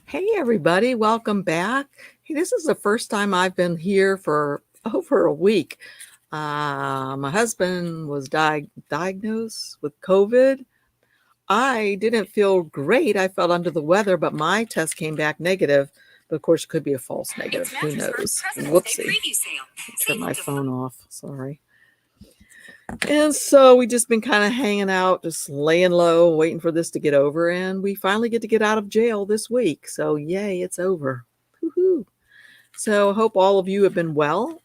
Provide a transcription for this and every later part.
Hey everybody, welcome back. Hey, this is the first time I've been here for over a week. My husband was diagnosed with COVID. I didn't feel great. I felt under the weather, but my test came back negative. But of course, it could be a false negative. Who knows? Whoopsie. Turn my phone off. Sorry. And so we just been kind of hanging out, just laying low, waiting for this to get over. And we finally get to get out of jail this week. So yay, it's over. Woohoo. So hope all of you have been well.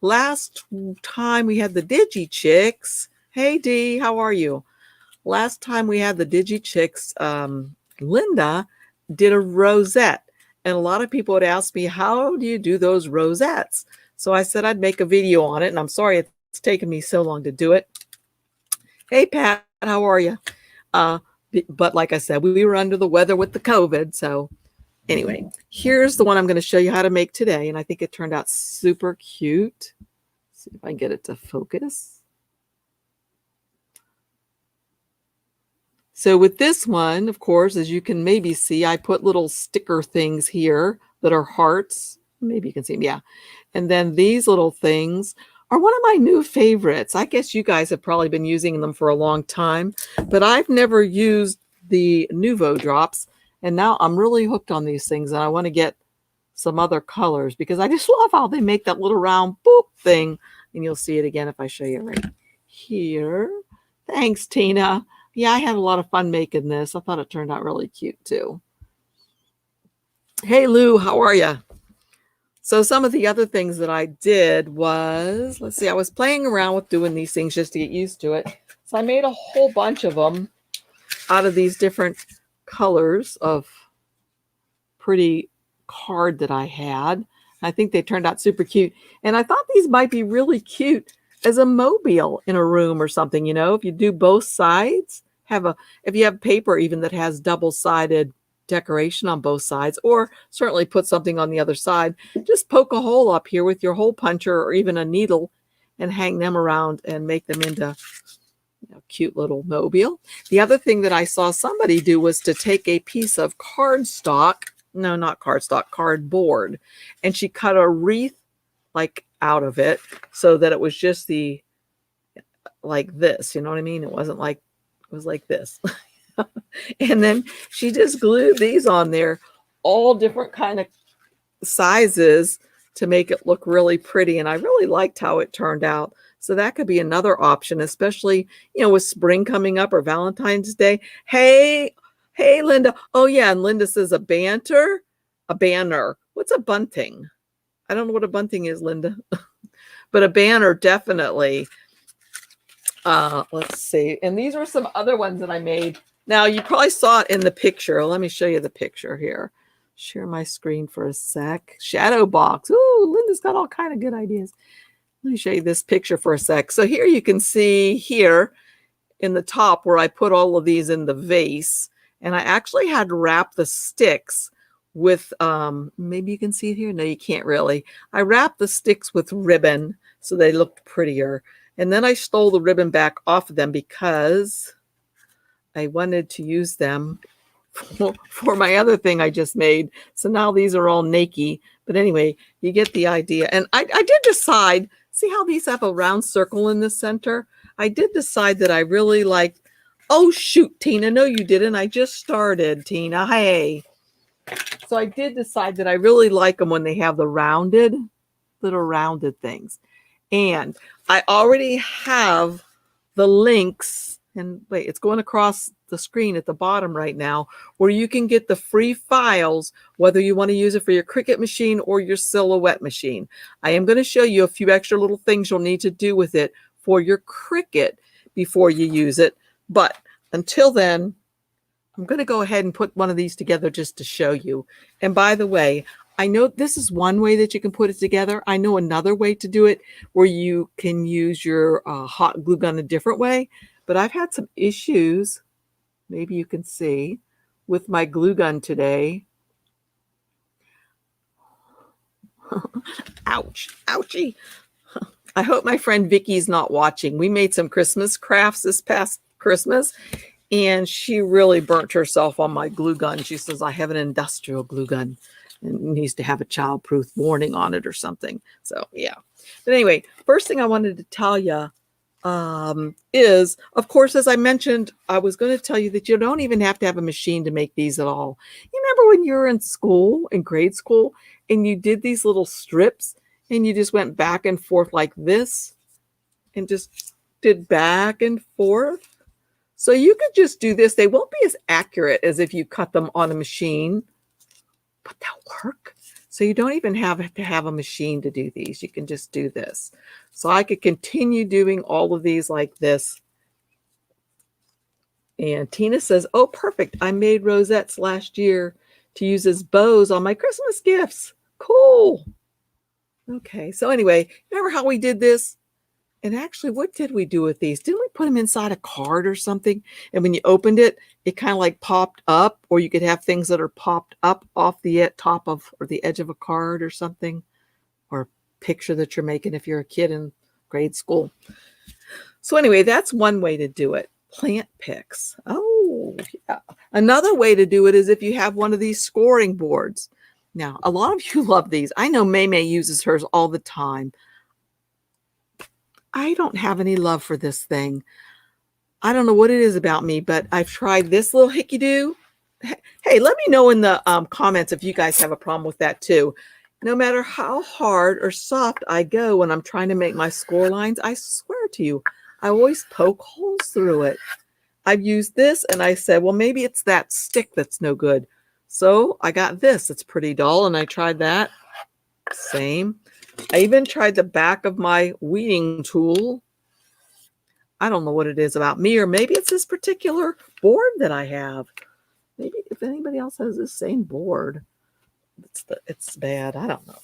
Last time we had the DIGI chicks. Hey Dee, how are you? Last time we had the DIGI chicks, Linda did a rosette. And a lot of people would ask me, how do you do those rosettes? So I said I'd make a video on it. And I'm sorry it's taken me so long to do it. Hey, Pat, how are you? But like I said, we were under the weather with the COVID. So anyway, here's the one I'm going to show you how to make today. And I think it turned out super cute. Let's see if I can get it to focus. So with this one, of course, as you can maybe see, I put little sticker things here that are hearts. Maybe you can see them. Yeah. And then these little things are one of my new favorites. I guess you guys have probably been using them for a long time, but I've never used the Nouveau Drops. And now I'm really hooked on these things. And I want to get some other colors because I just love how they make that little round boop thing. And you'll see it again if I show you right here. Thanks, Tina. Yeah, I had a lot of fun making this. I thought it turned out really cute too. Hey, Lou, how are you? So some of the other things that I did was, let's see, I was playing around with doing these things just to get used to it. So I made a whole bunch of them out of these different colors of pretty card that I had. I think they turned out super cute. And I thought these might be really cute as a mobile in a room or something, you know, if you do both sides, if you have paper even that has double-sided decoration on both sides, or certainly put something on the other side, just poke a hole up here with your hole puncher or even a needle and hang them around and make them into cute little mobile. The other thing that I saw somebody do was to take a piece of cardstock, no, not cardstock, cardboard, and she cut a wreath like out of it so that it was just like this, you know what I mean? It wasn't like, it was like this. And then she just glued these on there, all different kind of sizes to make it look really pretty. And I really liked how it turned out. So that could be another option, especially, you know, with spring coming up or Valentine's Day. Hey, Linda. Oh yeah. And Linda says a banner. What's a bunting? I don't know what a bunting is, Linda, but a banner definitely. Let's see. And these were some other ones that I made. Now, you probably saw it in the picture. Let me show you the picture here. Share my screen for a sec. Shadow box. Ooh, Linda's got all kind of good ideas. Let me show you this picture for a sec. So here you can see here in the top where I put all of these in the vase. And I actually had to wrap the sticks with, maybe you can see it here. No, you can't really. I wrapped the sticks with ribbon so they looked prettier. And then I stole the ribbon back off of them because I wanted to use them for my other thing I just made. So now these are all naked. But anyway, you get the idea. And I did decide, see how these have a round circle in the center? I did decide that I really like, oh shoot, Tina, no you didn't. I just started, Tina, hey. So I did decide that I really like them when they have the little rounded things. And I already have the links, and wait, it's going across the screen at the bottom right now, where you can get the free files, whether you want to use it for your Cricut machine or your Silhouette machine. I am going to show you a few extra little things you'll need to do with it for your Cricut before you use it. But until then, I'm going to go ahead and put one of these together just to show you. And by the way, I know this is one way that you can put it together. I know another way to do it where you can use your hot glue gun a different way. But I've had some issues, maybe you can see, with my glue gun today. Ouch, ouchie. I hope my friend Vicky's not watching. We made some Christmas crafts this past Christmas. And she really burnt herself on my glue gun. She says, I have an industrial glue gun and it needs to have a childproof warning on it or something. So, yeah. But anyway, first thing I wanted to tell you is, of course, as I mentioned, I was going to tell you that you don't even have to have a machine to make these at all. You remember when you were in school, in grade school, and you did these little strips and you just went back and forth like this and just did back and forth? So you could just do this. They won't be as accurate as if you cut them on a machine, but they'll work. So you don't even have to have a machine to do these. You can just do this. So I could continue doing all of these like this. And Tina says, oh, perfect. I made rosettes last year to use as bows on my Christmas gifts. Cool. Okay. So anyway, remember how we did this? And actually, what did we do with these? Didn't we put them inside a card or something? And when you opened it, it kind of like popped up, or you could have things that are popped up off the top of or the edge of a card or something, or a picture that you're making if you're a kid in grade school. So anyway, that's one way to do it. Plant picks. Oh, yeah. Another way to do it is if you have one of these scoring boards. Now, a lot of you love these. I know May uses hers all the time. I don't have any love for this thing. I don't know what it is about me, but I've tried this little hickey-doo. Hey, let me know in the comments if you guys have a problem with that too. No matter how hard or soft I go when I'm trying to make my score lines, I swear to you, I always poke holes through it. I've used this and I said, well, maybe it's that stick that's no good. So I got this. It's pretty dull, and I tried that. Same. I even tried the back of my weeding tool. I don't know what it is about me, or maybe it's this particular board that I have. Maybe if anybody else has this same board, it's bad. I don't know.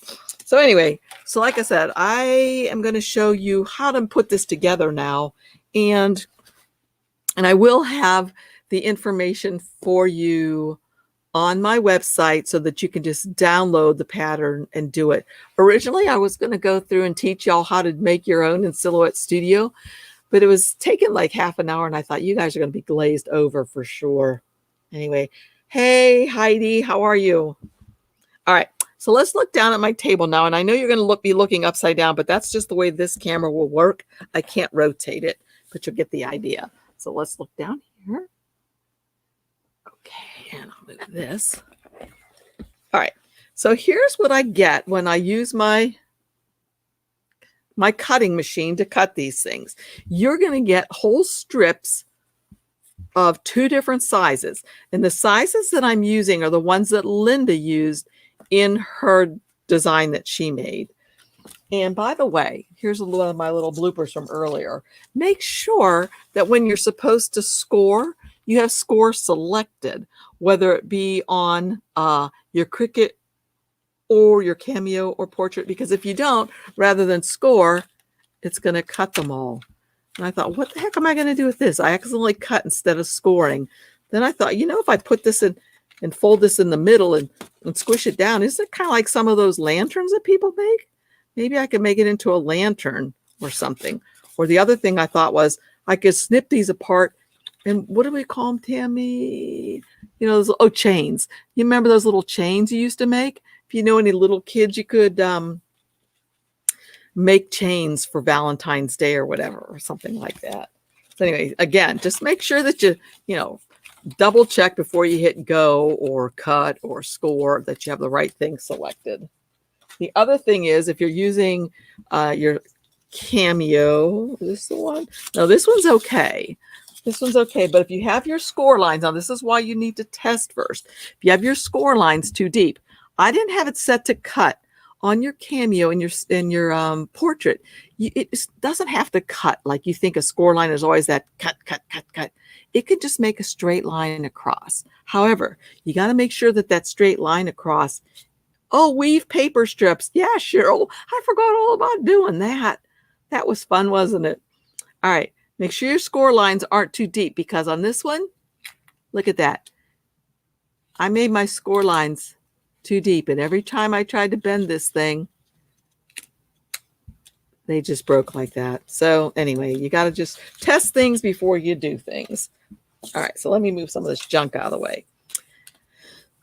So anyway, so like I said, I am going to show you how to put this together now. And I will have the information for you on my website so that you can just download the pattern and do it. Originally, I was going to go through and teach y'all how to make your own in Silhouette Studio, but it was taking like half an hour, and I thought you guys are going to be glazed over for sure. Anyway, hey, Heidi, how are you? All right, so let's look down at my table now, and I know you're going to be looking upside down, but that's just the way this camera will work. I can't rotate it, but you'll get the idea. So let's look down here. Okay, and I'll move this. All right, so here's what I get when I use my cutting machine to cut these things. You're going to get whole strips of 2 different sizes. And the sizes that I'm using are the ones that Linda used in her design that she made. And by the way, here's one of my little bloopers from earlier. Make sure that when you're supposed to score, you have score selected, whether it be on your Cricut or your Cameo or Portrait, because if you don't, rather than score, it's going to cut them all. And I thought, what the heck am I going to do with this? I accidentally cut instead of scoring. Then I thought, you know, if I put this in and fold this in the middle and squish it down, isn't it kind of like some of those lanterns that people make? Maybe I could make it into a lantern or something. Or the other thing I thought was I could snip these apart. And what do we call them, Tammy? You know, those, chains. You remember those little chains you used to make? If you know any little kids, you could make chains for Valentine's Day or whatever, or something like that. So anyway, again, just make sure that you double check before you hit go or cut or score that you have the right thing selected. The other thing is, if you're using your Cameo, is this the one? No, this one's okay. This one's okay, but if you have your score lines, now this is why you need to test first. If you have your score lines too deep, I didn't have it set to cut on your Cameo in your Portrait. It doesn't have to cut like you think a score line is always that cut, cut, cut, cut. It could just make a straight line across. However, you got to make sure that that straight line across. Oh, weave paper strips. Yeah, Cheryl, I forgot all about doing that. That was fun, wasn't it? All right. Make sure your score lines aren't too deep, because on this one, look at that. I made my score lines too deep, and every time I tried to bend this thing, they just broke like that. So anyway, you got to just test things before you do things. All right, so let me move some of this junk out of the way.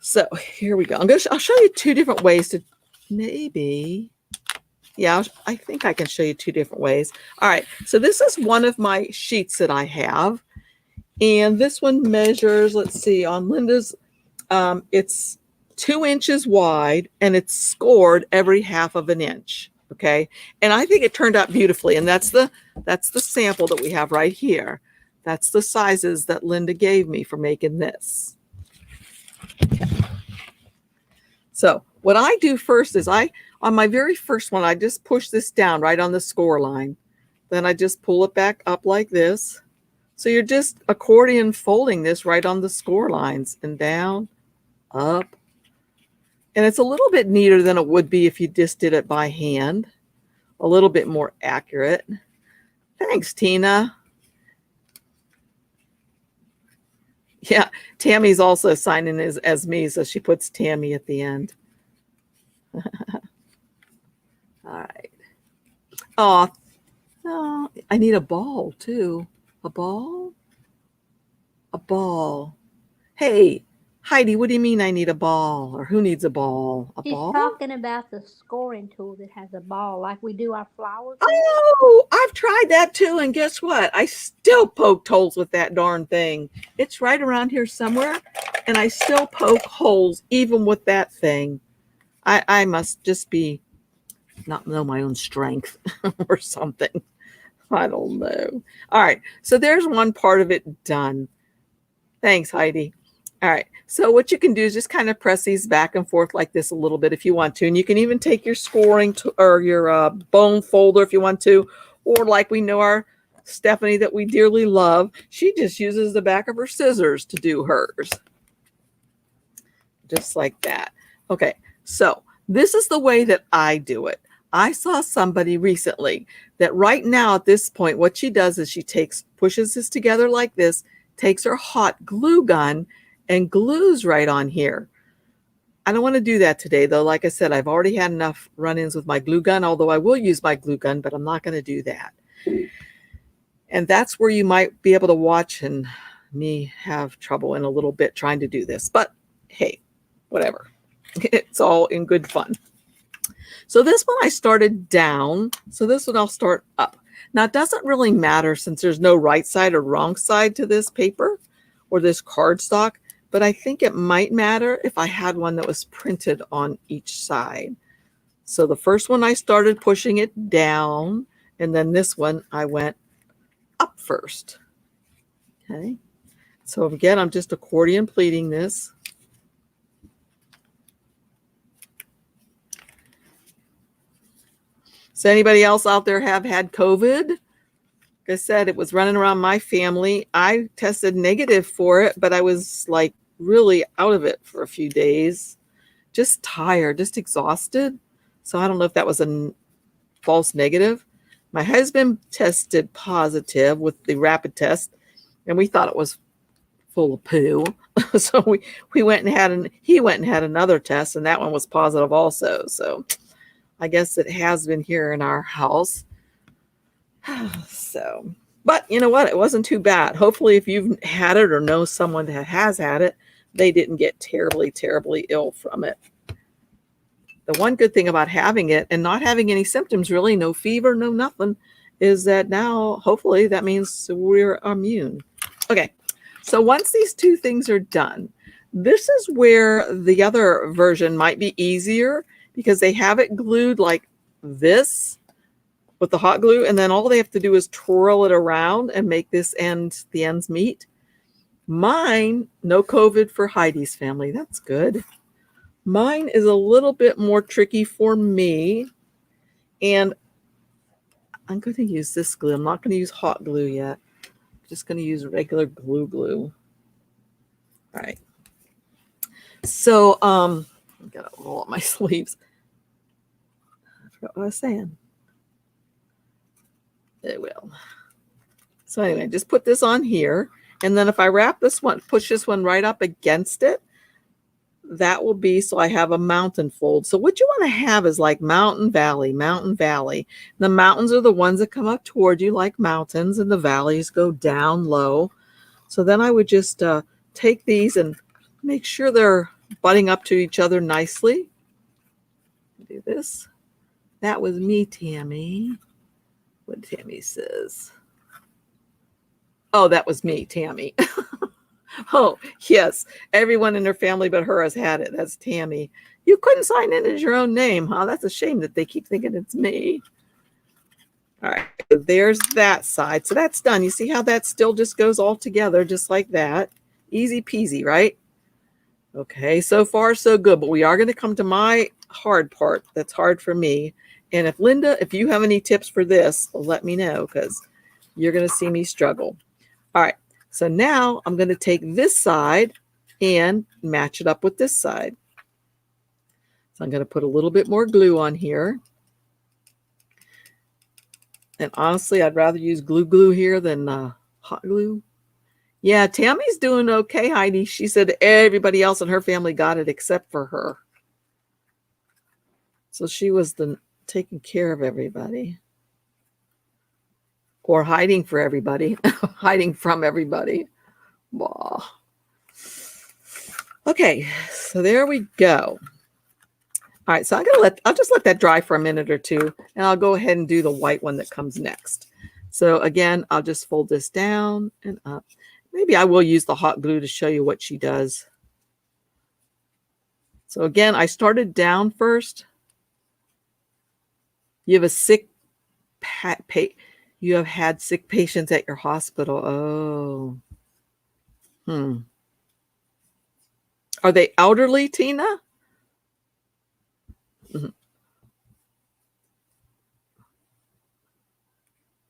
So here we go. I'll show you two different ways to maybe, yeah, I think I can show you two different ways. All right, so this is one of my sheets that I have. And this one measures, let's see, on Linda's, it's 2 inches wide and it's scored every half of an inch. Okay. And I think it turned out beautifully. And that's the sample that we have right here. That's the sizes that Linda gave me for making this. Okay. So what I do first is on my very first one, I just push this down right on the score line. Then I just pull it back up like this. So you're just accordion folding this right on the score lines and down, up. And it's a little bit neater than it would be if you just did it by hand. A little bit more accurate. Thanks, Tina. Yeah, Tammy's also signing as me, so she puts Tammy at the end. All right. Oh, I need a ball too. A ball? A ball. Hey, Heidi, what do you mean I need a ball? Or who needs a ball? A ball? She's talking about the scoring tool that has a ball, like we do our flowers. Oh, I've tried that too. And guess what? I still poked holes with that darn thing. It's right around here somewhere. And I still poke holes even with that thing. I must just not know my own strength or something. I don't know. All right. So there's one part of it done. Thanks, Heidi. All right. So what you can do is just kind of press these back and forth like this a little bit if you want to. And you can even take your scoring or your bone folder if you want to. Or like we know our Stephanie that we dearly love, she just uses the back of her scissors to do hers. Just like that. Okay. So this is the way that I do it. I saw somebody recently that right now at this point, what she does is she pushes this together like this, takes her hot glue gun and glues right on here. I don't want to do that today though. Like I said, I've already had enough run-ins with my glue gun, although I will use my glue gun, but I'm not going to do that. And that's where you might be able to watch and me have trouble in a little bit trying to do this, but hey, whatever. It's all in good fun. So this one I started down. So this one I'll start up. Now it doesn't really matter since there's no right side or wrong side to this paper or this cardstock, but I think it might matter if I had one that was printed on each side. So the first one I started pushing it down, and then this one I went up first. Okay. So again, I'm just accordion pleating this. So anybody else out there have had COVID? Like I said, it was running around my family. I tested negative for it, but I was like really out of it for a few days. Just tired, just exhausted. So I don't know if that was a false negative. My husband tested positive with the rapid test, and we thought it was full of poo. So he went and had another test, and that one was positive also. So I guess it has been here in our house. So, but you know what? It wasn't too bad. Hopefully if you've had it or know someone that has had it, they didn't get terribly, terribly ill from it. The one good thing about having it and not having any symptoms, really, no fever, no nothing, is that now hopefully that means we're immune. Okay. So once these two things are done, this is where the other version might be easier, because they have it glued like this with the hot glue, and then all they have to do is twirl it around and make the ends meet. Mine, no COVID for Heidi's family. That's good. Mine is a little bit more tricky for me, and I'm going to use this glue. I'm not going to use hot glue yet. I'm just going to use regular glue. All right. So, I've got to roll up my sleeves. I forgot what I was saying. It will. So anyway, just put this on here. And then if I wrap this one, push this one right up against it, that will be, so I have a mountain fold. So what you want to have is like mountain, valley, mountain, valley. The mountains are the ones that come up toward you like mountains, and the valleys go down low So then I would just take these and make sure they're butting up to each other nicely. Do this. That was me, Tammy. What Tammy says. Oh, that was me, Tammy. Oh, yes. Everyone in her family but her has had it. That's Tammy. You couldn't sign in as your own name, huh? That's a shame that they keep thinking it's me. All right, so there's that side. So that's done. You see how that still just goes all together just like that. Easy peasy, right? Okay, so far so good. But we are going to come to my hard part that's hard for me. And if Linda, if you have any tips for this, let me know because you're going to see me struggle. All right, so now I'm going to take this side and match it up with this side. So I'm going to put a little bit more glue on here. And honestly, I'd rather use glue here than hot glue. Yeah, Tammy's doing okay, Heidi. She said everybody else in her family got it except for her. So she was taking care of everybody. Or hiding for everybody. Hiding from everybody. Blah. Okay, so there we go. All right, so I'll just let that dry for a minute or two, and I'll go ahead and do the white one that comes next. So again, I'll just fold this down and up. Maybe I will use the hot glue to show you what she does. So again, I started down first. You have a sick you have had sick patients at your hospital. Oh. Are they elderly, Tina? Mm-hmm.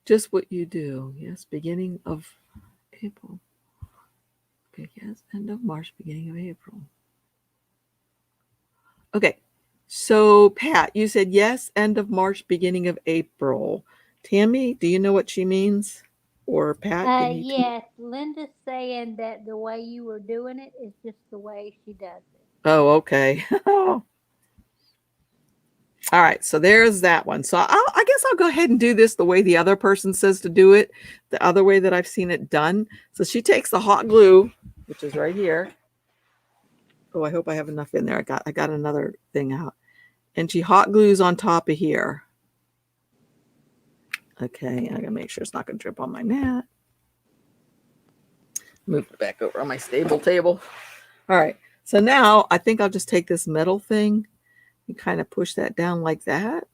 Just what you do. Yes, beginning of April. Okay, yes, end of March, beginning of April. Okay, so Pat, you said yes, end of March, beginning of April. Tammy, do you know what she means? Or Pat, can you? Yes, Linda's saying that the way you were doing it is just the way she does it. Oh, okay. All right, so there's that one. So I guess I'll go ahead and do this the way the other person says to do it, the other way that I've seen it done. So she takes the hot glue, which is right here. Oh, I hope I have enough in there. I got another thing out. And she hot glues on top of here. Okay, I gotta make sure it's not gonna drip on my mat. Move it back over on my stable table. All right, so now I think I'll just take this metal thing and kind of push that down like that.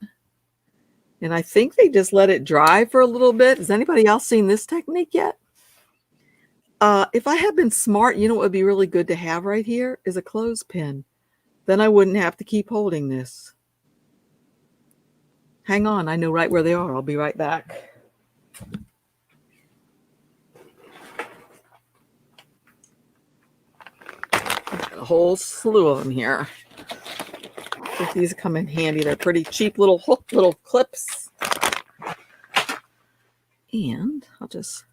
And I think they just let it dry for a little bit. Has anybody else seen this technique yet? If I had been smart, you know what would be really good to have right here is a clothespin. Then I wouldn't have to keep holding this. Hang on, I know right where they are. I'll be right back. Got a whole slew of them here. I think these come in handy. They're pretty cheap little clips. And I'll just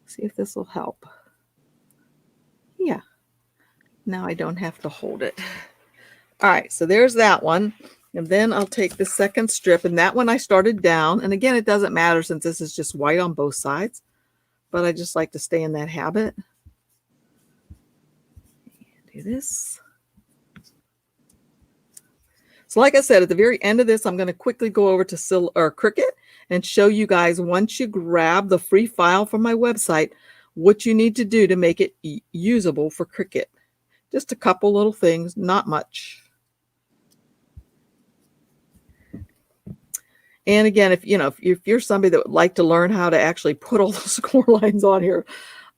see if this will help. Yeah. Now I don't have to hold it. All right, so there's that one. And then I'll take the second strip, and that one I started down. And again, it doesn't matter since this is just white on both sides, but I just like to stay in that habit. Do this. So like I said, at the very end of this, I'm going to quickly go over to Cricut and show you guys, once you grab the free file from my website, what you need to do to make it usable for Cricut. Just a couple little things, not much. And again, if you're somebody that would like to learn how to actually put all those score lines on here,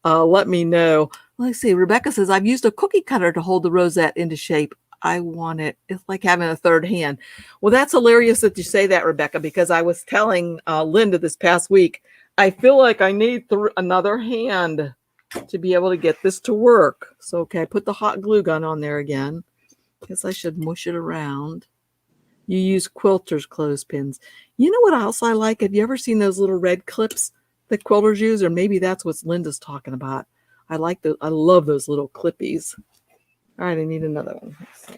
let me know. Let's see. Rebecca says, I've used a cookie cutter to hold the rosette into shape. I want it. It's like having a third hand. Well, that's hilarious that you say that, Rebecca, because I was telling Linda this past week, I feel like I need another hand to be able to get this to work. So, okay, I put the hot glue gun on there again. Guess I should mush it around. You use quilters clothespins. You know what else I like? Have you ever seen those little red clips that quilters use? Or maybe that's what Linda's talking about. I love those little clippies. All right, I need another one. Let's see.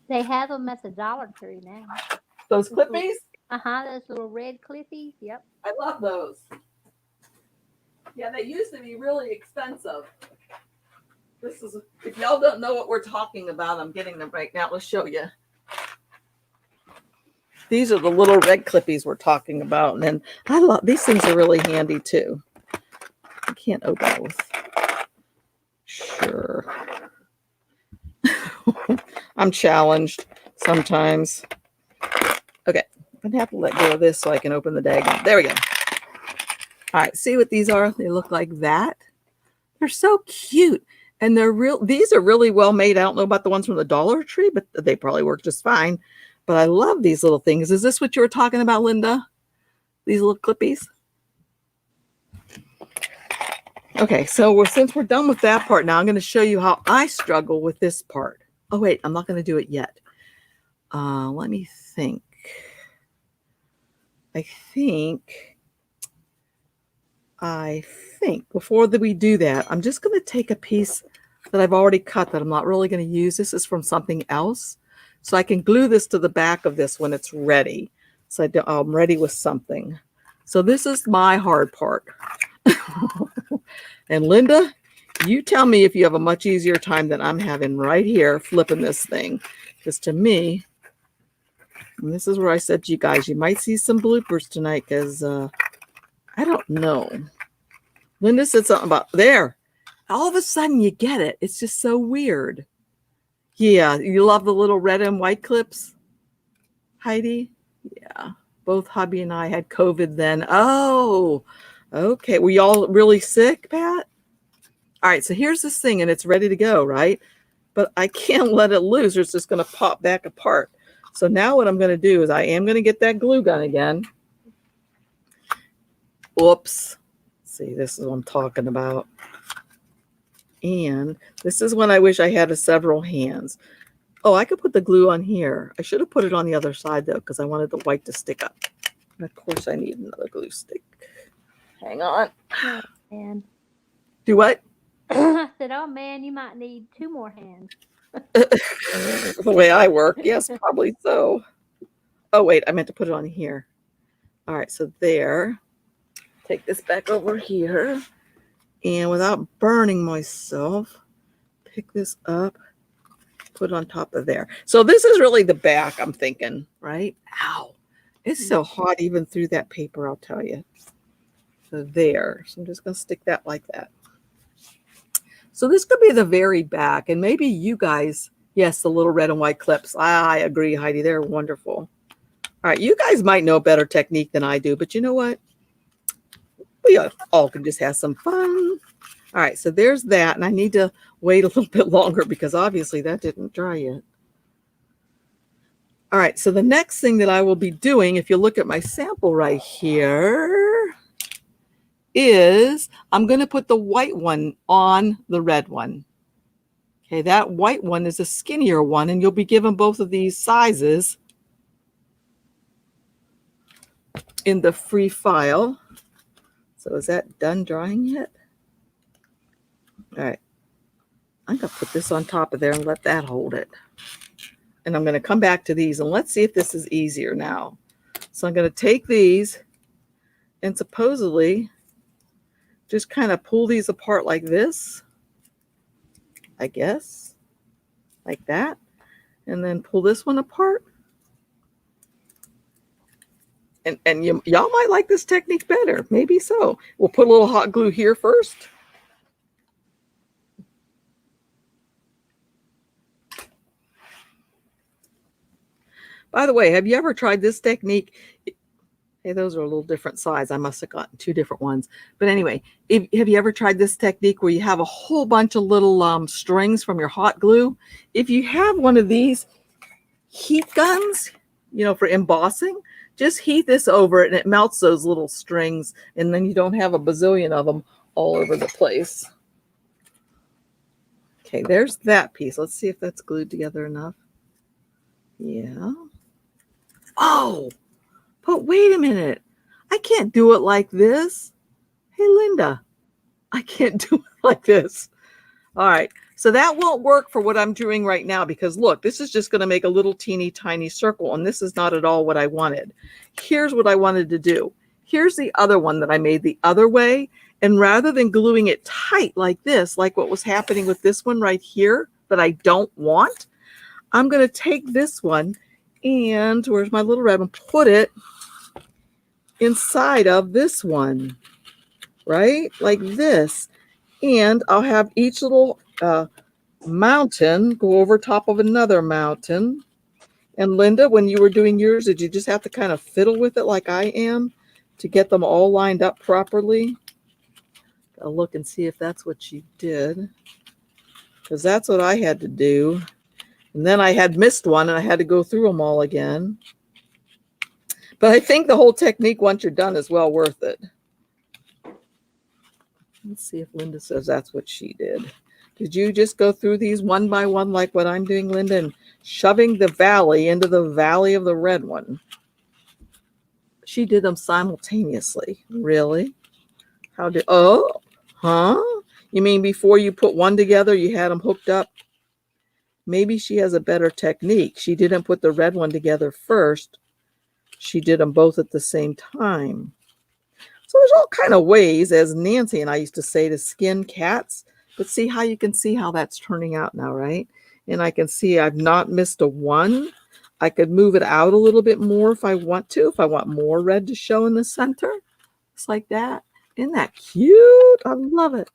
They have them at the Dollar Tree now. Those clippies? Those little red clippies. Yep. I love those. Yeah, they used to be really expensive. This is, if y'all don't know what we're talking about, I'm getting them right now. Let's show you. These are the little red clippies we're talking about. And then I love, these things are really handy too. I can't open it with, sure. I'm challenged sometimes. Okay, I'm gonna have to let go of this so I can open the dag. There we go. All right, see what these are? They look like that. They're so cute. And they're real, these are really well made. I don't know about the ones from the Dollar Tree, but they probably work just fine. But I love these little things. Is this what you were talking about, Linda? These little clippies? Okay, so since we're done with that part now, I'm going to show you how I struggle with this part. Oh, wait, I'm not going to do it yet. Let me think. I think before we do that, I'm just going to take a piece that I've already cut that I'm not really going to use. This is from something else. So I can glue this to the back of this when it's ready. So I'm ready with something. So this is my hard part. And Linda, you tell me if you have a much easier time than I'm having right here flipping this thing. Because to me, and this is where I said to you guys, you might see some bloopers tonight because I don't know. Linda said something about there. All of a sudden you get it. It's just so weird. Yeah, you love the little red and white clips, Heidi? Yeah, both hubby and I had COVID then. Oh, okay. Were y'all really sick, Pat? All right, so here's this thing, and it's ready to go, right? But I can't let it loose, or it's just going to pop back apart. So now what I'm going to do is I am going to get that glue gun again. Whoops. See, this is what I'm talking about. And this is when I wish I had several hands. Oh, I could put the glue on here. I should have put it on the other side, though, because I wanted the white to stick up. And of course, I need another glue stick. Hang on. Oh, man. Do what? I said, oh, man, you might need 2 more hands. The way I work. Yes, probably so. Oh, wait, I meant to put it on here. All right, so there. Take this back over here. And without burning myself, pick this up, put it on top of there. So this is really the back, I'm thinking, right? Ow. It's so hot even through that paper, I'll tell you. So there. So I'm just going to stick that like that. So this could be the very back. And maybe you guys, yes, the little red and white clips. I agree, Heidi. They're wonderful. All right. You guys might know a better technique than I do. But you know what? We all can just have some fun. All right, so there's that. And I need to wait a little bit longer because obviously that didn't dry yet. All right, so the next thing that I will be doing, if you look at my sample right here, is I'm going to put the white one on the red one. Okay, that white one is a skinnier one, and you'll be given both of these sizes in the free file. So is that done drying yet? All right. I'm going to put this on top of there and let that hold it. And I'm going to come back to these and let's see if this is easier now. So I'm going to take these and supposedly just kind of pull these apart like this, I guess, like that. And then pull this one apart. And y'all might like this technique better. Maybe so. We'll put a little hot glue here first. By the way, have you ever tried this technique? Hey, those are a little different size. I must have gotten 2 different ones. But anyway, have you ever tried this technique where you have a whole bunch of little strings from your hot glue? If you have one of these heat guns, you know, for embossing, just heat this over it and it melts those little strings. And then you don't have a bazillion of them all over the place. Okay, there's that piece. Let's see if that's glued together enough. Yeah. Oh, but wait a minute. I can't do it like this. Hey, Linda, I can't do it like this. All right. So that won't work for what I'm doing right now because look, this is just going to make a little teeny tiny circle. And this is not at all what I wanted. Here's what I wanted to do. Here's the other one that I made the other way. And rather than gluing it tight like this, like what was happening with this one right here that I don't want, I'm going to take this one and, where's my little red one, put it inside of this one, right? Like this. And I'll have each little mountain go over top of another mountain. And Linda, when you were doing yours, did you just have to kind of fiddle with it like I am to get them all lined up properly? I'll look and see if that's what you did, because that's what I had to do. And then I had missed one and I had to go through them all again. But I think the whole technique, once you're done, is well worth it. Let's see if Linda says that's what she did. Did you just go through these one by one like what I'm doing, Linda, and shoving the valley into the valley of the red one? She did them simultaneously. Really? How did, oh, huh? You mean before you put one together, you had them hooked up? Maybe she has a better technique. She didn't put the red one together first. She did them both at the same time. So there's all kind of ways, as Nancy and I used to say, to skin cats. But see how you can see how that's turning out now, right? And I can see I've not missed a one. I could move it out a little bit more if I want to, if I want more red to show in the center. Just like that. Isn't that cute? I love it.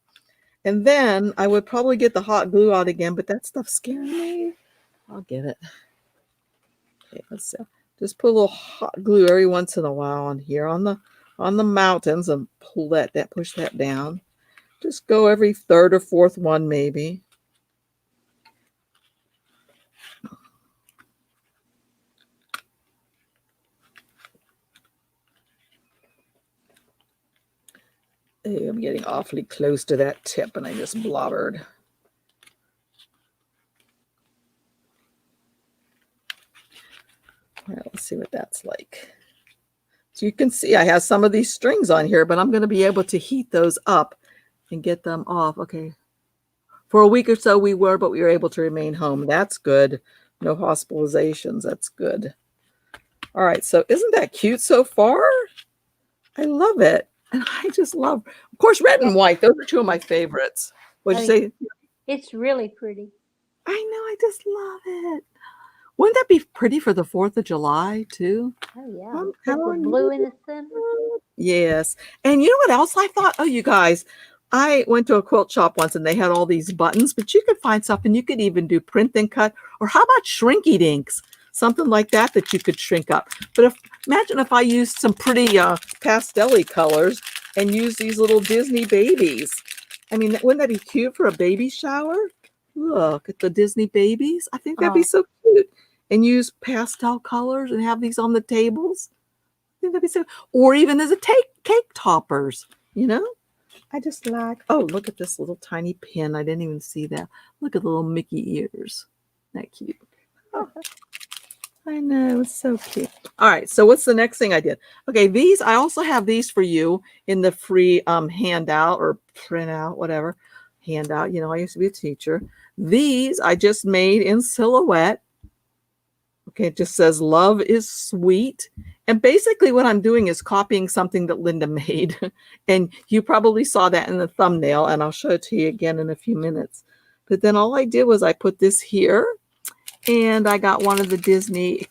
And then I would probably get the hot glue out again, but that stuff's scaring me. I'll get it. Okay, let's see. Just put a little hot glue every once in a while on here on the mountains and pull that push that down. Just go every third or fourth one maybe. Hey, I'm getting awfully close to that tip and I just blobbered. All right, let's see what that's like. So you can see I have some of these strings on here, but I'm going to be able to heat those up and get them off. Okay. For a week or so we were, but we were able to remain home. That's good. No hospitalizations. That's good. All right. So isn't that cute so far? I love it. And I just love, of course, red and white. Those are two of my favorites. What'd you say? It's really pretty. I know. I just love it. Wouldn't that be pretty for the 4th of July too? Oh yeah. With the blue in the center. Yes. And you know what else I thought? Oh, you guys, I went to a quilt shop once and they had all these buttons, but you could find something. You could even do print and cut, or how about shrinky dinks? Something like that you could shrink up. But imagine if I used some pretty pastel-y colors and use these little Disney babies. I mean, wouldn't that be cute for a baby shower? Look at the Disney babies. I think that'd be so cute. And use pastel colors and have these on the tables. I think that'd be so, or even as a cake toppers, you know? I just like, oh, look at this little tiny pin. I didn't even see that. Look at the little Mickey ears. Isn't that cute? Oh, I know, it's so cute. All right, so what's the next thing I did? Okay, these, I also have these for you in the free handout or printout, whatever. Handout, you know, I used to be a teacher. These I just made in silhouette. Okay, it just says love is sweet. And basically what I'm doing is copying something that Linda made. And you probably saw that in the thumbnail, and I'll show it to you again in a few minutes. But then all I did was I put this here, and I got one of the Disney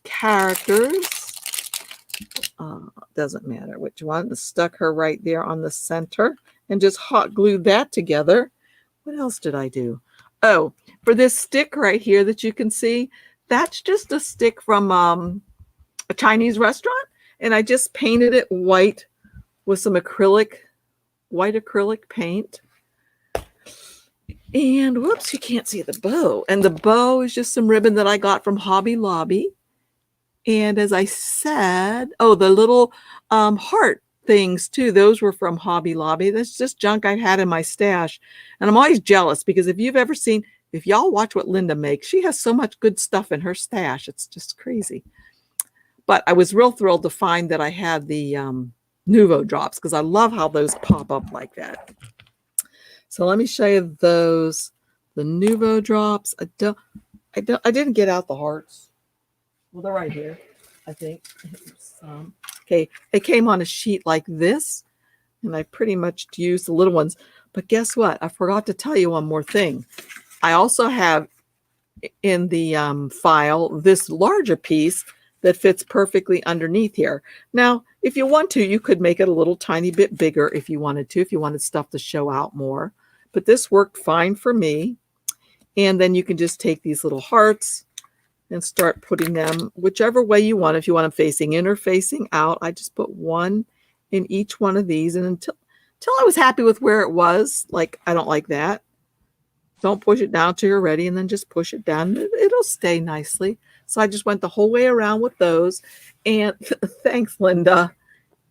characters. Doesn't matter which one. Stuck her right there on the center and just hot glued that together. What else did I do? Oh, for this stick right here that you can see, that's just a stick from a Chinese restaurant, and I just painted it white with some white acrylic paint. And whoops, you can't see the bow. And the bow is just some ribbon that I got from Hobby Lobby. And as I said, oh, the little heart things too, those were from Hobby Lobby. That's just junk I had in my stash. And I'm always jealous because if you've ever seen, if y'all watch what Linda makes, she has so much good stuff in her stash. It's just crazy. But I was real thrilled to find that I had the Nouveau Drops because I love how those pop up like that. So let me show you those. The Nouveau Drops. I didn't get out the hearts. Well, they're right here, I think. Okay, it came on a sheet like this. And I pretty much used the little ones. But guess what? I forgot to tell you one more thing. I also have in the file this larger piece that fits perfectly underneath here. Now, if you want to, you could make it a little tiny bit bigger if you wanted to, if you wanted stuff to show out more. But this worked fine for me. And then you can just take these little hearts and start putting them whichever way you want. If you want them facing in or facing out, I just put one in each one of these. And until I was happy with where it was, like I don't like that. Don't push it down till you're ready, and then just push it down. It'll stay nicely. So I just went the whole way around with those. And thanks, Linda.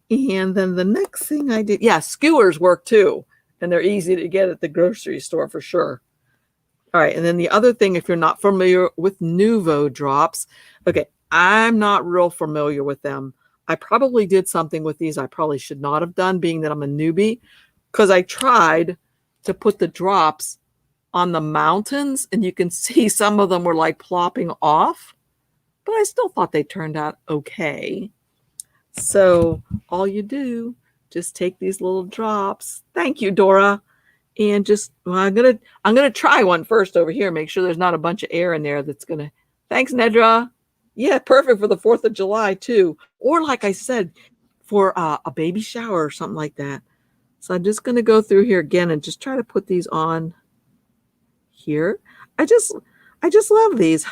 And then the next thing I did, yeah, skewers work too. And they're easy to get at the grocery store for sure. All right, and then the other thing, if you're not familiar with Nouveau Drops, okay, I'm not real familiar with them. I probably did something with these I probably should not have done, being that I'm a newbie, because I tried to put the drops on the mountains, and you can see some of them were like plopping off, but I still thought they turned out okay. So all you do, just take these little drops. Thank you, Dora. And just, well, I'm gonna try one first over here. Make sure there's not a bunch of air in there that's gonna. Thanks, Nedra. Yeah, perfect for the 4th of July too, or like I said, for a baby shower or something like that. So I'm just gonna go through here again and just try to put these on here. I just love these.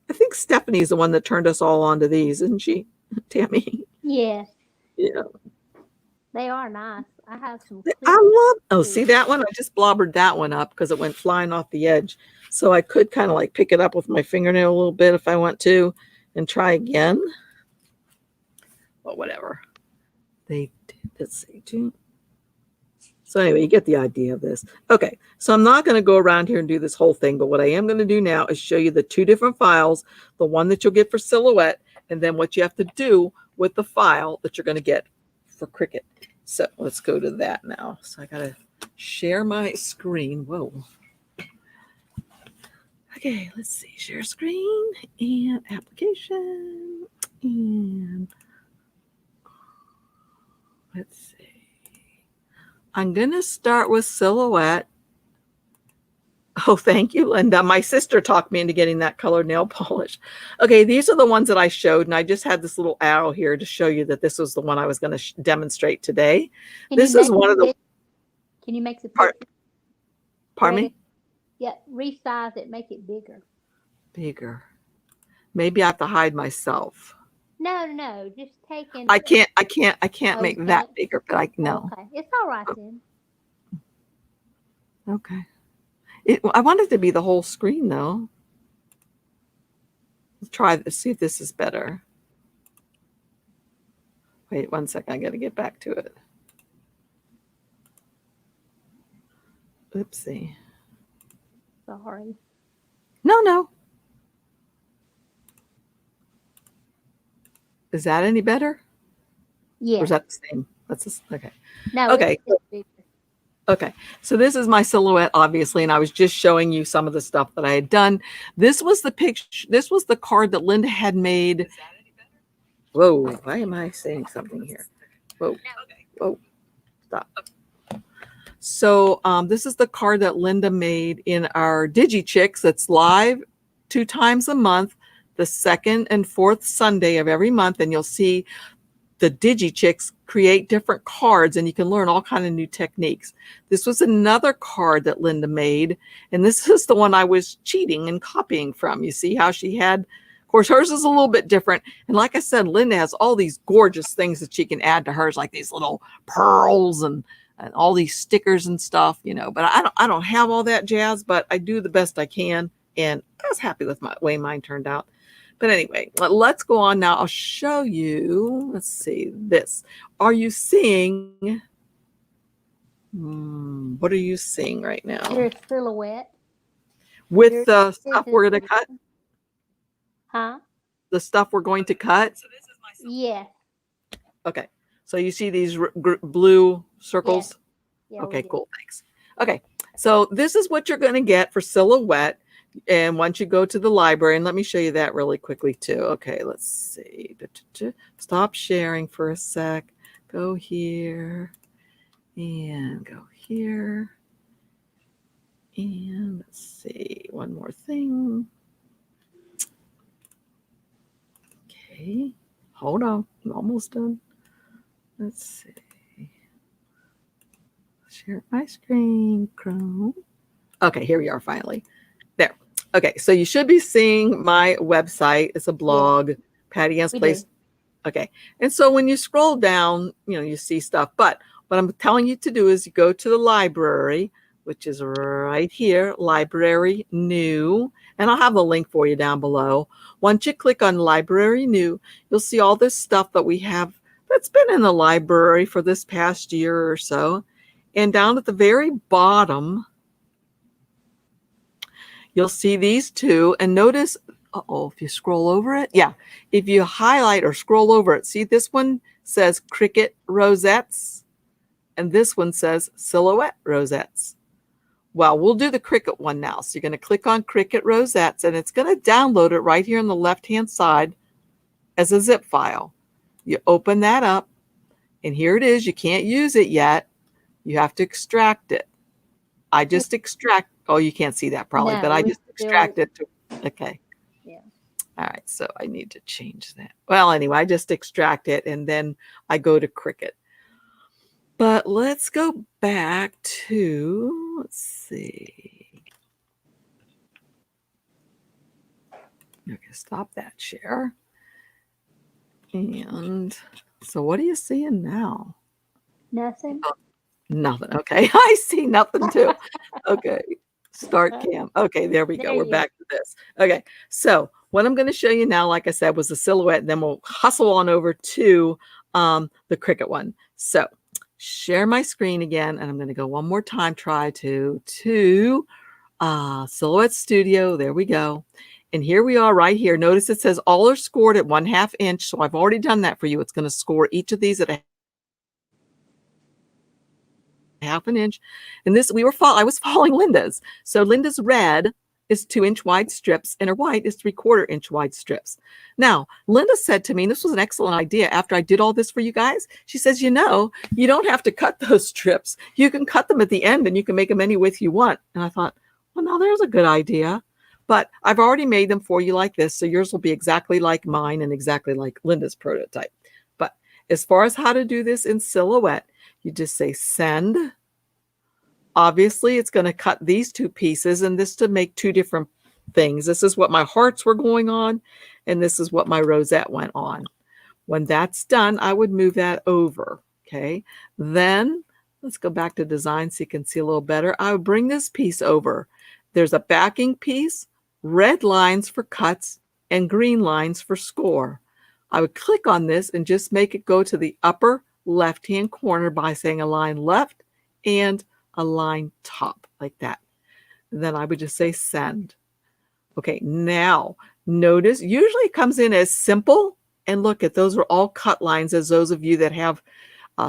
I think Stephanie's the one that turned us all onto these, isn't she, Tammy? Yes. Yeah. They are nice. I have some. I love, oh, see that one? I just blobbered that one up because it went flying off the edge. So I could kind of like pick it up with my fingernail a little bit if I want to and try again. Well, whatever. They did, let's see, too. So anyway, you get the idea of this. Okay, so I'm not going to go around here and do this whole thing, but what I am going to do now is show you the 2 different files, the one that you'll get for Silhouette, and then what you have to do with the file that you're going to get for Cricut. So let's go to that now. So I got to share my screen. Whoa. Okay, let's see. Share screen and application. And let's see. I'm going to start with Silhouette. Oh, thank you, Linda. My sister talked me into getting that colored nail polish. Okay, these are the ones that I showed, and I just had this little arrow here to show you that this was the one I was going to demonstrate today. This is one of the... Can you make the... Pardon me? Yeah, resize it, make it bigger. Bigger. Maybe I have to hide myself. No, just take in. I can't make that bigger, but I know. Okay, it's all right then. Okay. I want it to be the whole screen though. Let's try this, see if this is better. Wait 1 second, I got to get back to it. Oopsie. Sorry. No. Is that any better? Yeah. Or is that the same? That's just, okay. No. Okay. Okay. So this is my Silhouette, obviously, and I was just showing you some of the stuff that I had done. This was the picture. This was the card that Linda had made. Whoa! Why am I saying something here? Whoa! Whoa! Stop. So this is the card that Linda made in our DIGI Chicks. That's live 2 times a month, the 2nd and 4th Sunday of every month, and you'll see the DIGI Chicks create different cards, and you can learn all kinds of new techniques. This was another card that Linda made, and this is the one I was cheating and copying from. You see how she had, of course, hers is a little bit different. And like I said, Linda has all these gorgeous things that she can add to hers, like these little pearls and all these stickers and stuff, you know. But I don't have all that jazz, but I do the best I can, and I was happy with the way mine turned out. But anyway, let's go on now. I'll show you. Let's see this. Are you seeing? What are you seeing right now? Your Silhouette. With the stuff we're going to cut? Huh? The stuff we're going to cut? Yeah. Okay. So you see these blue circles? Yeah, okay, cool. Thanks. Okay. So this is what you're going to get for Silhouette. And once you go to the library, and let me show you that really quickly too. Okay, let's see. Stop sharing for a sec. Go here. And go here. And let's see, one more thing. Okay, hold on, I'm almost done. Let's see. Share my screen, Chrome. Okay, here we are finally. There. Okay, so you should be seeing my website. It's a blog, PattyAnne's Place. Okay, and so when you scroll down, you see stuff. But what I'm telling you to do is you go to the library, which is right here, Library New, and I'll have a link for you down below. Once you click on Library New, you'll see all this stuff that we have that's been in the library for this past year or so. And down at the very bottom, you'll see these two. And notice, if you scroll over it, if you highlight or scroll over it, see this one says Cricut Rosettes, and this one says Silhouette Rosettes. Well, we'll do the Cricut one now. So you're going to click on Cricut Rosettes, and it's going to download it right here on the left-hand side as a zip file. You open that up, and here it is. You can't use it yet. You have to extract it. I just extract. Oh, you can't see that probably, but I just extract it. Okay. Yeah. All right. So I need to change that. Well, anyway, I just extract it, and then I go to Cricut. But let's go back to, let's see. Okay, stop that share. And so what are you seeing now? Nothing. Oh, nothing. Okay. I see nothing too. Okay. Start cam. Okay, there we go. We're back to this. Okay. So what I'm going to show you now, like I said, was the silhouette. And then we'll hustle on over to the Cricut one. So share my screen again, and I'm going to go one more time. Try to Silhouette Studio. There we go. And here we are right here. Notice it says all are scored at 1/2 inch. So I've already done that for you. It's going to score each of these at a 1/2 inch. And this, I was following Linda's. So Linda's red is 2-inch wide strips, and her white is 3/4 inch wide strips. Now, Linda said to me, and this was an excellent idea after I did all this for you guys. She says, you don't have to cut those strips. You can cut them at the end, and you can make them any width you want. And I thought, well, now there's a good idea. But I've already made them for you like this, so yours will be exactly like mine and exactly like Linda's prototype. But as far as how to do this in Silhouette, you just say send. Obviously, it's going to cut these two pieces, and this to make two different things. This is what my hearts were going on, and this is what my rosette went on. When that's done, I would move that over. Okay. Then let's go back to design so you can see a little better. I would bring this piece over. There's a backing piece, red lines for cuts, and green lines for score. I would click on this and just make it go to the upper left-hand corner by saying align left and align top, like that. And then I would just say send. Okay, now notice usually it comes in as simple, and look at those are all cut lines, as those of you that have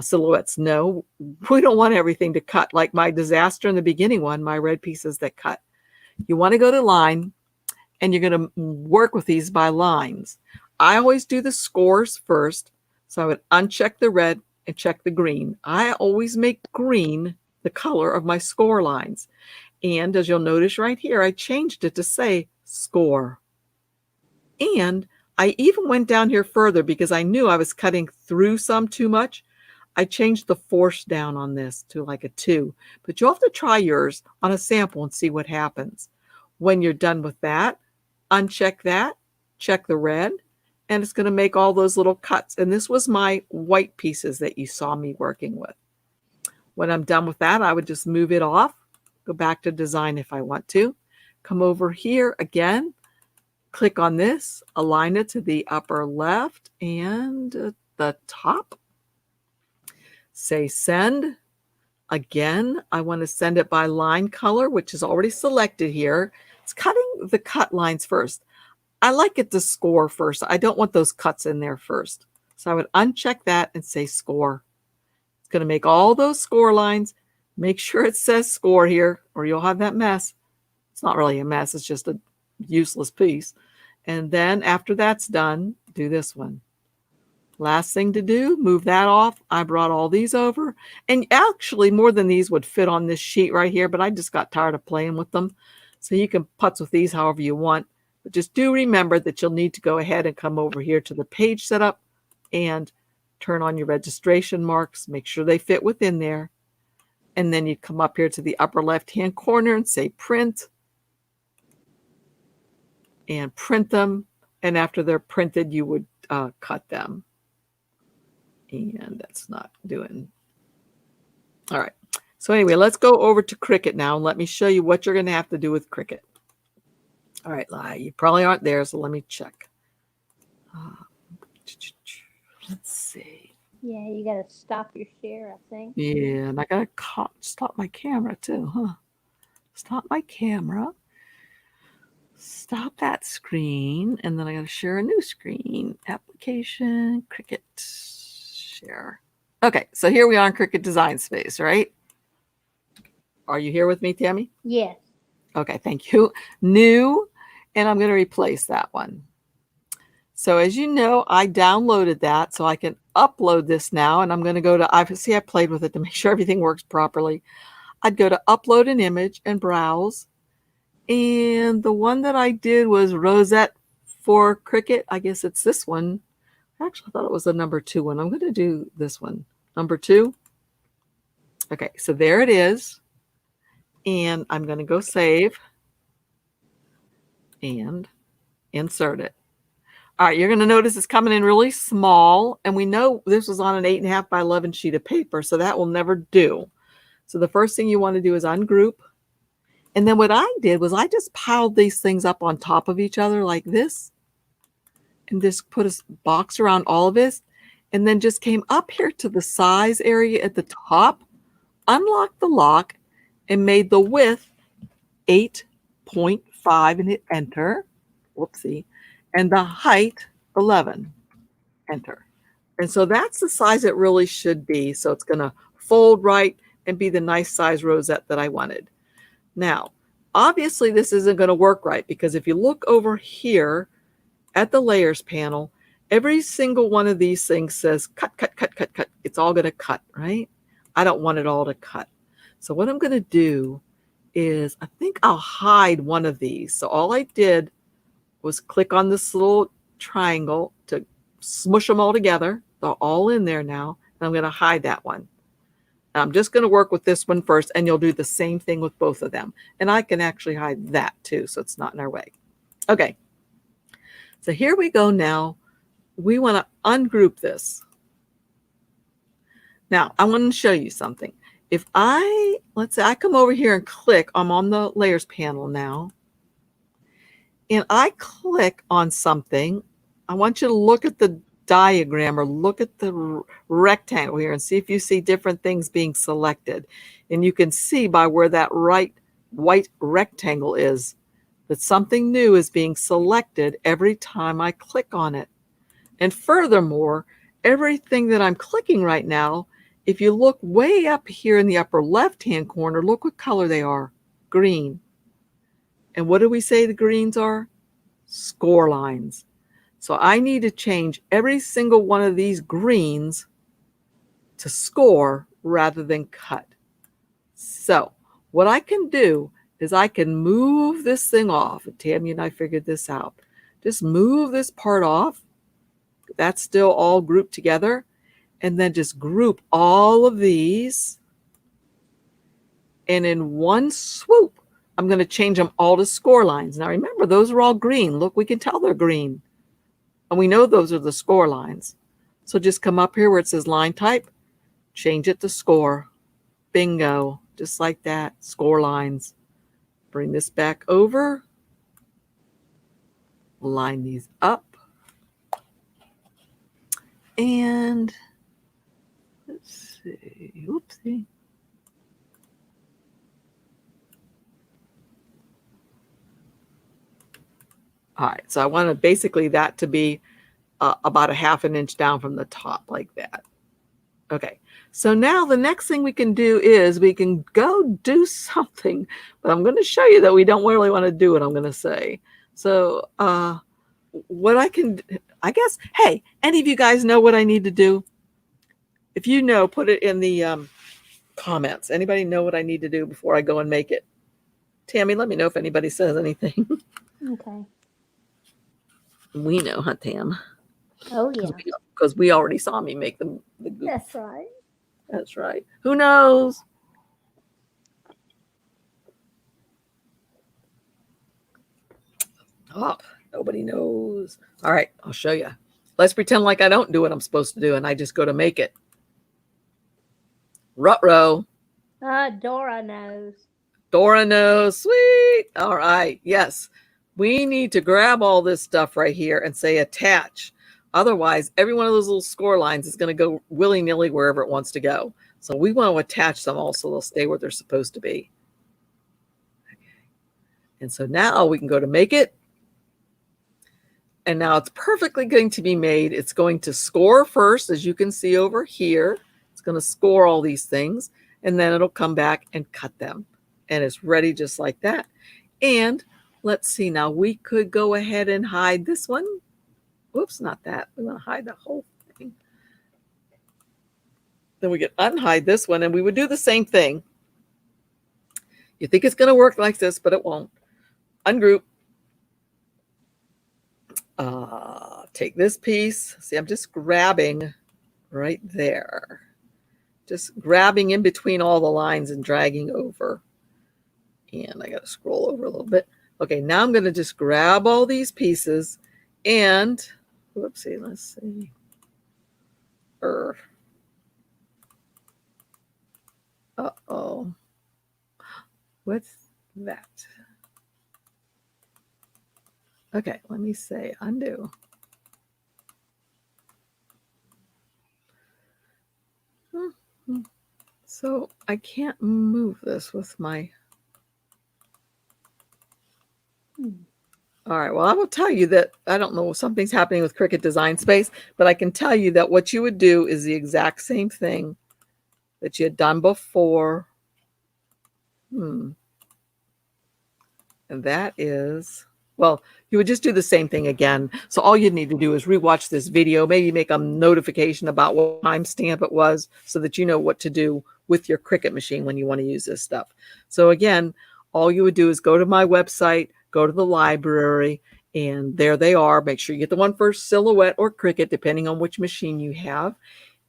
silhouettes know. We don't want everything to cut like my disaster in the beginning one, my red pieces that cut. You want to go to line, and you're going to work with these by lines. I always do the scores first, so I would uncheck the red and check the green. I always make green the color of my score lines. And as you'll notice right here, I changed it to say score. And I even went down here further because I knew I was cutting through some too much. I changed the force down on this to like a 2. But you'll have to try yours on a sample and see what happens. When you're done with that, uncheck that, check the red, and it's going to make all those little cuts. And this was my white pieces that you saw me working with. When I'm done with that, I would just move it off, go back to design if I want to, come over here again, click on this, align it to the upper left and the top. Say send. Again, I want to send it by line color, which is already selected here. It's cutting the cut lines first. I like it to score first. I don't want those cuts in there first. So I would uncheck that and say score. Going to make all those score lines. Make sure it says score here, or you'll have that mess. It's not really a mess. It's just a useless piece. And then after that's done, do this one. Last thing to do, move that off. I brought all these over. And actually, more than these would fit on this sheet right here, but I just got tired of playing with them. So you can putz with these however you want. But just do remember that you'll need to go ahead and come over here to the page setup and turn on your registration marks. Make sure they fit within there. And then you come up here to the upper left-hand corner and say print. And print them. And after they're printed, you would cut them. And that's not doing. All right. So anyway, let's go over to Cricut now and let me show you what you're going to have to do with Cricut. All right, you probably aren't there, so let me check. Let's see. Yeah, you got to stop your share, I think. Yeah, and I got to stop my camera too, huh? Stop my camera. Stop that screen, and then I got to share a new screen. Application, Cricut, share. Okay, so here we are in Cricut Design Space, right? Are you here with me, Tammy? Yes. Okay, thank you. New, and I'm going to replace that one. So as you know, I downloaded that so I can upload this now, and I'm going to go to, I played with it to make sure everything works properly. I'd go to upload an image and browse. And the one that I did was Rosette for Cricut. I guess it's this one. Actually, I thought it was the number 2 one. I'm going to do this one. Number 2. Okay, so there it is. And I'm going to go save and insert it. All right, you're going to notice it's coming in really small. And we know this was on an 8.5 by 11 sheet of paper, so that will never do. So the first thing you want to do is ungroup. And then what I did was I just piled these things up on top of each other like this. And just put a box around all of this. And then just came up here to the size area at the top, unlocked the lock, and made the width 8.5 and hit enter. Whoopsie. And the height 11. Enter. And so that's the size it really should be. So it's going to fold right and be the nice size rosette that I wanted. Now, obviously this isn't going to work right because if you look over here at the layers panel, every single one of these things says cut, cut, cut, cut, cut. It's all going to cut, right? I don't want it all to cut. So what I'm going to do is I think I'll hide one of these. So all I did was click on this little triangle to smush them all together. They're all in there now. And I'm going to hide that one. I'm just going to work with this one first, and you'll do the same thing with both of them. And I can actually hide that too, so it's not in our way. Okay. So here we go now. We want to ungroup this. Now, I want to show you something. If let's say I come over here and click, I'm on the layers panel now, and I click on something, I want you to look at the diagram or look at the rectangle here and see if you see different things being selected. And you can see by where that white rectangle is that something new is being selected every time I click on it. And furthermore, everything that I'm clicking right now, if you look way up here in the upper left-hand corner, look what color they are. Green. And what do we say the greens are? Score lines. So I need to change every single one of these greens to score rather than cut. So what I can do is I can move this thing off. Tammy and I figured this out. Just move this part off. That's still all grouped together. And then just group all of these. And in one swoop, I'm going to change them all to score lines. Now remember, those are all green. Look, we can tell they're green. And we know those are the score lines. So just come up here where it says line type, change it to score. Bingo. Just like that. Score lines. Bring this back over. Line these up. And let's see. Oopsie. All right, so I want basically that to be about a ½ an inch down from the top like that. Okay, so now the next thing we can do is we can go do something, but I'm going to show you that we don't really want to do it, I'm going to say. So what I can, I guess, hey, any of you guys know what I need to do? If you know, put it in the comments. Anybody know what I need to do before I go and make it? Tammy, let me know if anybody says anything. Okay. We know, huh, Tam? Oh, yeah. Because we already saw me make the goop. That's right. That's right. Who knows? Oh, nobody knows. All right, I'll show you. Let's pretend like I don't do what I'm supposed to do and I just go to make it. Ruh-roh. Dora knows. Dora knows. Sweet. All right. Yes. We need to grab all this stuff right here and say attach. Otherwise, every one of those little score lines is going to go willy-nilly wherever it wants to go. So we want to attach them all so they'll stay where they're supposed to be. Okay. And so now we can go to make it. And now it's perfectly going to be made. It's going to score first, as you can see over here. It's going to score all these things, and then it'll come back and cut them. And it's ready just like that. And let's see, now we could go ahead and hide this one. Whoops, not that. We want to hide the whole thing. Then we could unhide this one, and we would do the same thing. You think it's going to work like this, but it won't. Ungroup. Take this piece. See, I'm just grabbing right there. Just grabbing in between all the lines and dragging over. And I got to scroll over a little bit. Okay, now I'm going to just grab all these pieces and, whoopsie, let's see. Uh-oh. What's that? Okay, let me say undo. So I can't move this with my... All right, well, I will tell you that, I don't know, something's happening with Cricut Design Space, but I can tell you that what you would do is the exact same thing that you had done before. And that is, well, you would just do the same thing again. So all you need to do is rewatch this video, maybe make a notification about what timestamp it was so that you know what to do with your Cricut machine when you want to use this stuff. So again, all you would do is go to my website, go to the library, and there they are. Make sure you get the one for Silhouette or Cricut, depending on which machine you have.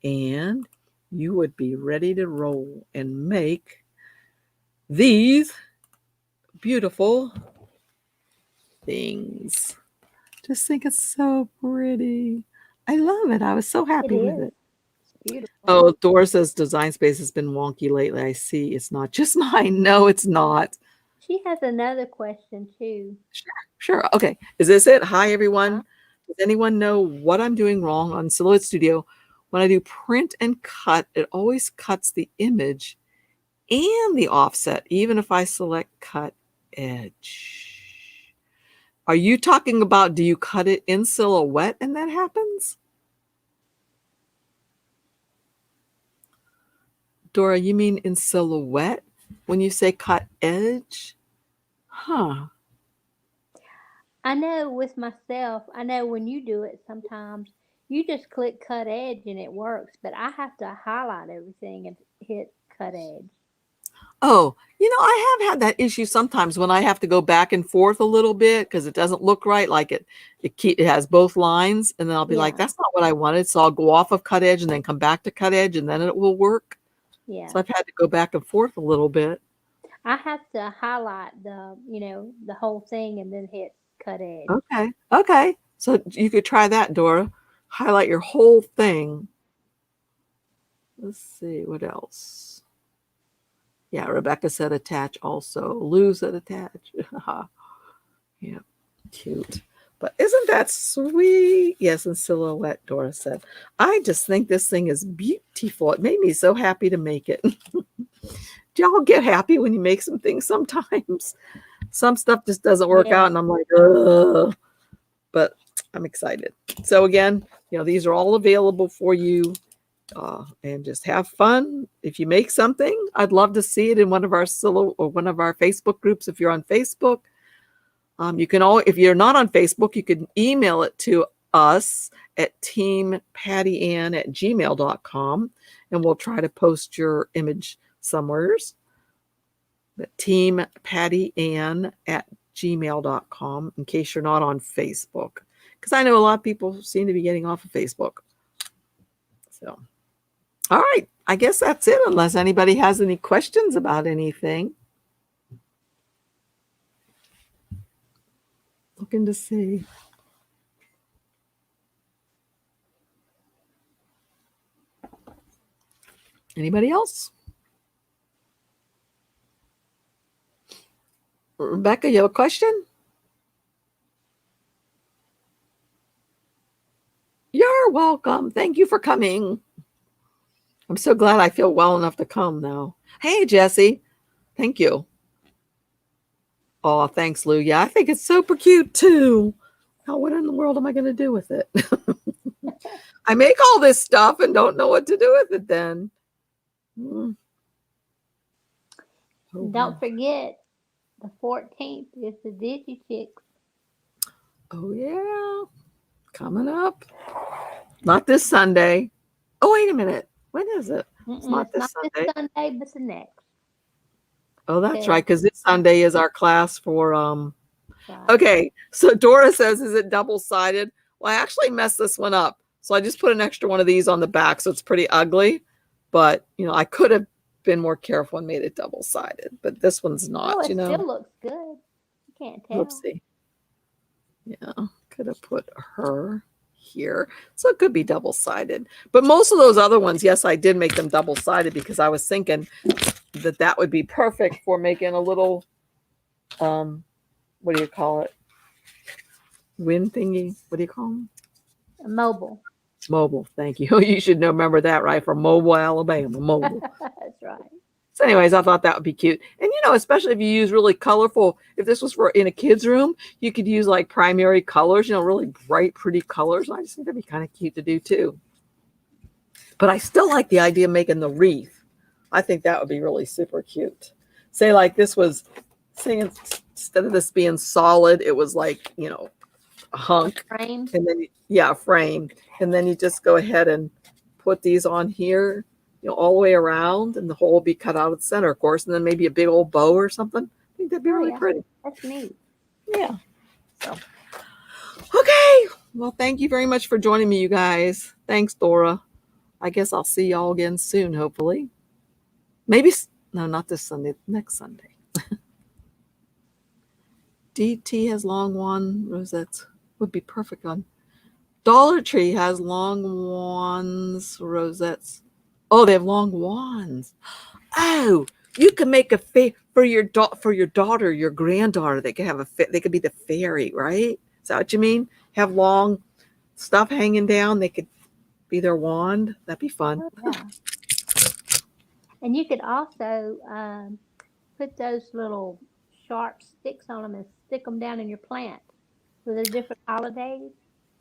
And you would be ready to roll and make these beautiful things. Just think it's so pretty. I love it. I was so happy with it. It's beautiful. Oh, Dora says Design Space has been wonky lately. I see. It's not just mine. No, it's not. She has another question too. Sure. Okay. Is this it? Hi, everyone. Does anyone know what I'm doing wrong on Silhouette Studio? When I do print and cut, it always cuts the image and the offset, even if I select cut edge. Are you talking about, do you cut it in Silhouette and that happens? Dora, you mean in Silhouette when you say cut edge? Huh. I know with myself, I know when you do it sometimes, you just click cut edge and it works, but I have to highlight everything and hit cut edge. Oh, I have had that issue sometimes when I have to go back and forth a little bit because it doesn't look right. Like it has both lines, and then I'll be like, that's not what I wanted. So I'll go off of cut edge and then come back to cut edge, and then it will work. Yeah. So I've had to go back and forth a little bit. I have to highlight the whole thing and then hit cut edge. Okay. So you could try that, Dora. Highlight your whole thing. Let's see what else. Yeah, Rebecca said attach also. Lou said attach. Yeah, cute. But isn't that sweet? Yes, in Silhouette, Dora said. I just think this thing is beautiful. It made me so happy to make it. Do y'all get happy when you make some things sometimes? Some stuff just doesn't work out, and I'm like, ugh. But I'm excited. So again, these are all available for you. And just have fun. If you make something, I'd love to see it in one of our Facebook groups if you're on Facebook. You can if you're not on Facebook, you can email it to us at teampattyAnne@gmail.com, and we'll try to post your image somewheres. But teampattyAnne@gmail.com in case you're not on Facebook, because I know a lot of people seem to be getting off of Facebook. So, all right, I guess that's it, unless anybody has any questions about anything. Looking to see. Anybody else? Rebecca, you have a question? You're welcome. Thank you for coming. I'm so glad I feel well enough to come now. Hey, Jesse. Thank you. Oh, thanks, Lou. Yeah, I think it's super cute too. Now, what in the world am I going to do with it? I make all this stuff and don't know what to do with it then. Oh, Don't forget, the 14th is the DIGI Chicks. Oh, yeah. Coming up. Not this Sunday. Oh, wait a minute. When is it? It's not this Sunday. This Sunday, but the next. Oh, that's right, because this Sunday is our class for Right. Okay, so Dora says, is it double-sided? Well, I actually messed this one up. So I just put an extra one of these on the back, so it's pretty ugly. But, you know, I could have been more careful and made it double-sided. But this one's not, Oh, it you know. still looks good. You can't tell. Oopsie. Yeah, could have put her here. So it could be double-sided. But most of those other ones, yes, I did make them double-sided because I was thinking that that would be perfect for making a little, what do you call it? Wind thingy? What do you call them? A mobile. Mobile. Thank you. You should know, remember that, right? From Mobile, Alabama. Mobile. That's right. So anyways, I thought that would be cute. And, you know, especially if you use really colorful, if this was for in a kid's room, you could use like primary colors, you know, really bright, pretty colors. I just think that'd be kind of cute to do too. But I still like the idea of making the wreath. I think that would be really super cute. Say like this was, say instead of this being solid, it was like, you know, a hunk. Frame. And then, yeah, frame. And then you just go ahead and put these on here, you know, all the way around, and the hole will be cut out at the center, of course, and then maybe a big old bow or something. I think that'd be really pretty. That's neat. Yeah. So, okay. Well, thank you very much for joining me, you guys. Thanks, Dora. I guess I'll see y'all again soon, hopefully. Maybe, no, not this Sunday, next Sunday. DT has long wand rosettes. Would be perfect on. Dollar Tree has long wands rosettes. Oh, they have long wands. Oh, you can make a for your daughter, your granddaughter. They could have they could be the fairy, right? Is that what you mean? Have long stuff hanging down. They could be their wand. That'd be fun. Oh, yeah. And you could also put those little sharp sticks on them and stick them down in your plant for the different holidays.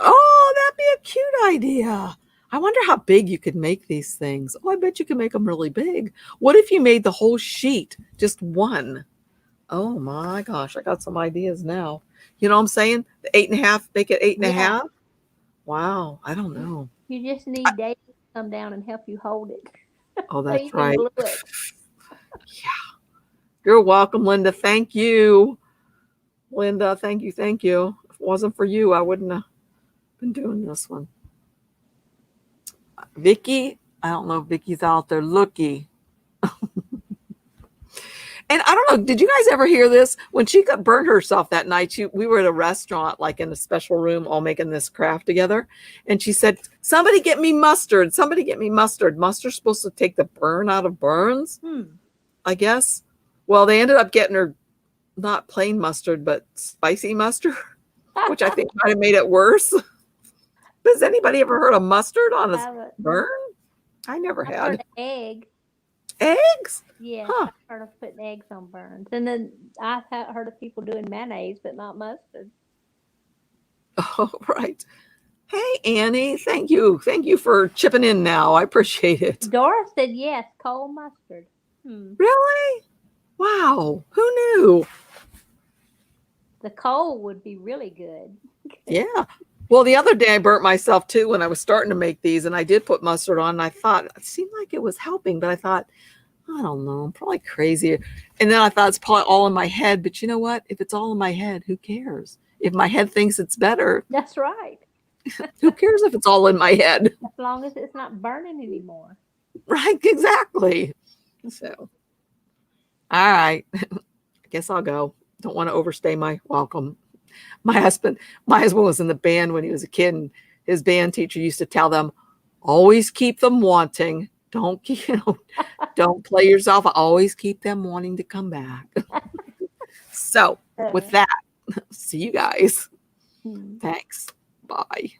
Oh, that'd be a cute idea. I wonder how big you could make these things. Oh, I bet you can make them really big. What if you made the whole sheet just one? Oh my gosh, I got some ideas now. You know what I'm saying? The 8.5, make it 8.5. Wow, I don't know. You just need Dave to come down and help you hold it. Oh, So that's you can right. glue it. Yeah. You're welcome, Linda. Thank you. Linda, thank you. Thank you. If it wasn't for you, I wouldn't have been doing this one. Vicky, I don't know if Vicky's out there. Looky. And I don't know, did you guys ever hear this? When she got burned herself that night, we were at a restaurant, like in a special room, all making this craft together. And she said, somebody get me mustard. Somebody get me mustard. Mustard's supposed to take the burn out of burns, I guess. Well, they ended up getting her not plain mustard, but spicy mustard, which I think might have made it worse. Has anybody ever heard of mustard on a burn? I never had. Heard egg. Eggs? Yeah, Huh. I've heard of putting eggs on burns. And then I've heard of people doing mayonnaise, but not mustard. Oh, right. Hey, Annie. Thank you. Thank you for chipping in now. I appreciate it. Dora said yes, cold mustard. Really? Wow. Who knew? The coal would be really good. Yeah. Well, the other day I burnt myself too when I was starting to make these, and I did put mustard on, and I thought it seemed like it was helping, but I thought, I don't know, I'm probably crazy. And then I thought it's probably all in my head, but you know what? If it's all in my head, who cares? If my head thinks it's better, That's right. who cares if it's all in my head? As long as it's not burning anymore. Right, exactly. So, all right. I guess I'll go. Don't want to overstay my welcome. My husband was in the band when he was a kid, and his band teacher used to tell them, always keep them wanting. Don't don't play yourself. Always keep them wanting to come back. So with that, see you guys. Thanks. Bye.